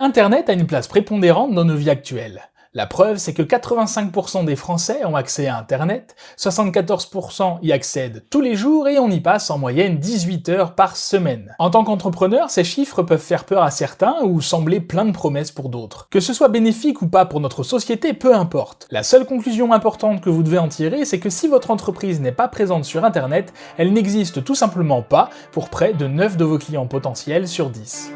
Internet a une place prépondérante dans nos vies actuelles. La preuve, c'est que 85% des Français ont accès à Internet, 74% y accèdent tous les jours et on y passe en moyenne 18 heures par semaine. En tant qu'entrepreneur, ces chiffres peuvent faire peur à certains ou sembler plein de promesses pour d'autres. Que ce soit bénéfique ou pas pour notre société, peu importe. La seule conclusion importante que vous devez en tirer, c'est que si votre entreprise n'est pas présente sur Internet, elle n'existe tout simplement pas pour près de 9 de vos clients potentiels sur 10.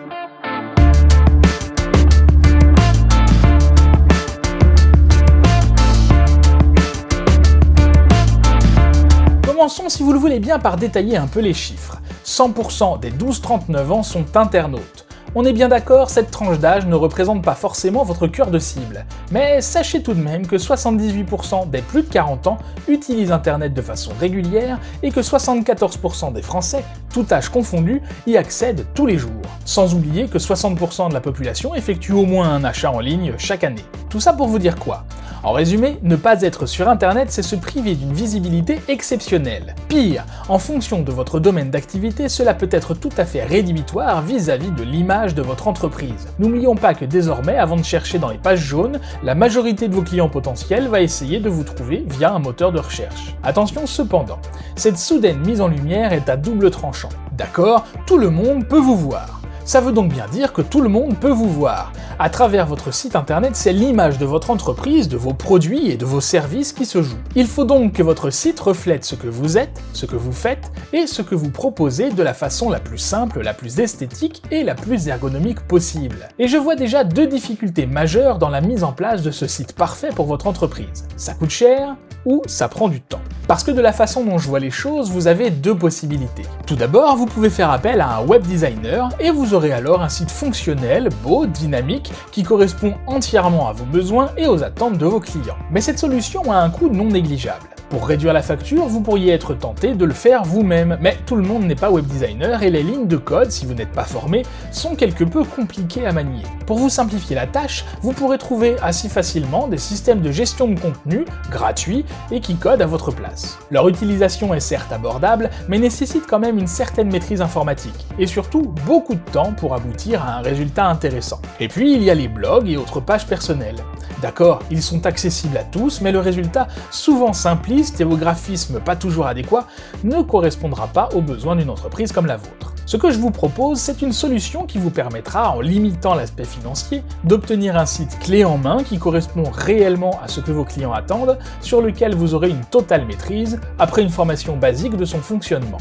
Commençons, si vous le voulez bien, par détailler un peu les chiffres. 100% des 12-39 ans sont internautes. On est bien d'accord, cette tranche d'âge ne représente pas forcément votre cœur de cible. Mais sachez tout de même que 78% des plus de 40 ans utilisent Internet de façon régulière et que 74% des Français, tout âge confondu, y accèdent tous les jours. Sans oublier que 60% de la population effectue au moins un achat en ligne chaque année. Tout ça pour vous dire quoi ? En résumé, ne pas être sur Internet, c'est se priver d'une visibilité exceptionnelle. Pire, en fonction de votre domaine d'activité, cela peut être tout à fait rédhibitoire vis-à-vis de l'image de votre entreprise. N'oublions pas que désormais, avant de chercher dans les pages jaunes, la majorité de vos clients potentiels va essayer de vous trouver via un moteur de recherche. Attention cependant, cette soudaine mise en lumière est à double tranchant. D'accord, tout le monde peut vous voir. Ça veut donc bien dire que tout le monde peut vous voir. À travers votre site internet, c'est l'image de votre entreprise, de vos produits et de vos services qui se joue. Il faut donc que votre site reflète ce que vous êtes, ce que vous faites et ce que vous proposez de la façon la plus simple, la plus esthétique et la plus ergonomique possible. Et je vois déjà deux difficultés majeures dans la mise en place de ce site parfait pour votre entreprise. Ça coûte cher ou ça prend du temps. Parce que de la façon dont je vois les choses, vous avez deux possibilités. Tout d'abord, vous pouvez faire appel à un web designer et vous aurez alors un site fonctionnel, beau, dynamique, qui correspond entièrement à vos besoins et aux attentes de vos clients. Mais cette solution a un coût non négligeable. Pour réduire la facture, vous pourriez être tenté de le faire vous-même, mais tout le monde n'est pas web designer et les lignes de code, si vous n'êtes pas formé, sont quelque peu compliquées à manier. Pour vous simplifier la tâche, vous pourrez trouver assez facilement des systèmes de gestion de contenu gratuits et qui codent à votre place. Leur utilisation est certes abordable, mais nécessite quand même une certaine maîtrise informatique, et surtout beaucoup de temps pour aboutir à un résultat intéressant. Et puis il y a les blogs et autres pages personnelles. D'accord, ils sont accessibles à tous, mais le résultat, souvent simpliste et au graphisme pas toujours adéquat, ne correspondra pas aux besoins d'une entreprise comme la vôtre. Ce que je vous propose, c'est une solution qui vous permettra, en limitant l'aspect financier, d'obtenir un site clé en main qui correspond réellement à ce que vos clients attendent, sur lequel vous aurez une totale maîtrise, après une formation basique de son fonctionnement.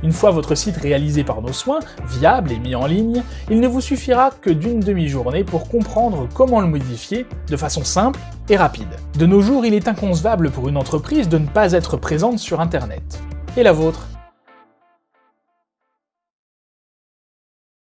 Une fois votre site réalisé par nos soins, viable et mis en ligne, il ne vous suffira que d'une demi-journée pour comprendre comment le modifier de façon simple et rapide. De nos jours, il est inconcevable pour une entreprise de ne pas être présente sur Internet. Et la vôtre ?